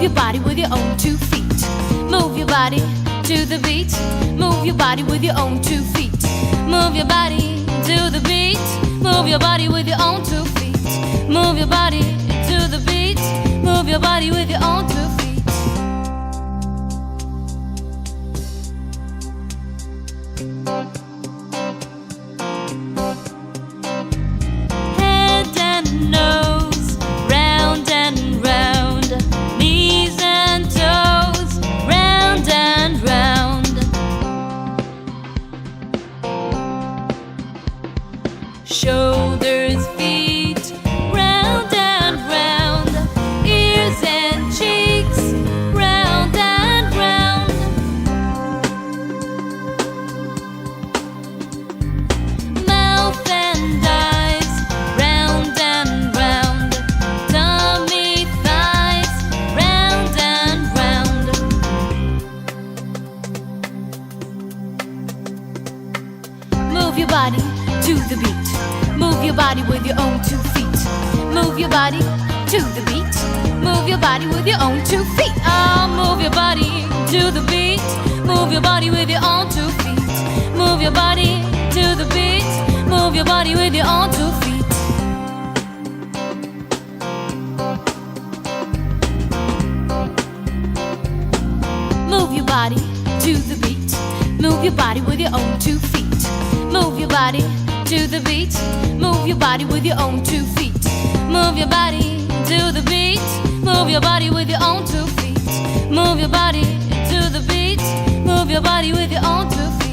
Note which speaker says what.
Speaker 1: your body with your own 2 feet. Move your body to the beat. Move your body with your own 2 feet. Move your body to the beat. Move your body with your own 2 feet. Move your body to the beat. Move your body with your own 2 feet. Head and nose, round and round. Knees and toes, round and round. Shoulders, feet, round and round. Ears and cheeks, round and round. Mouth and eyes, round and round. Tummy, thighs, round and round. Move your body to the beat. Move your body with your own 2 feet. Move your body to the beat. Move your body with your own 2 feet. Oh, move your body to the beat. Move your body with your own 2 feet. Move your body to the beat. Move your body with your own 2 feet. Move your body to the beat. Move your body with your own 2 feet. Move your body to the beat. Move your body with your own 2 feet. Move your body to the beat. Move your body with your own 2 feet. Move your body to the beat. Move your body with your own 2 feet.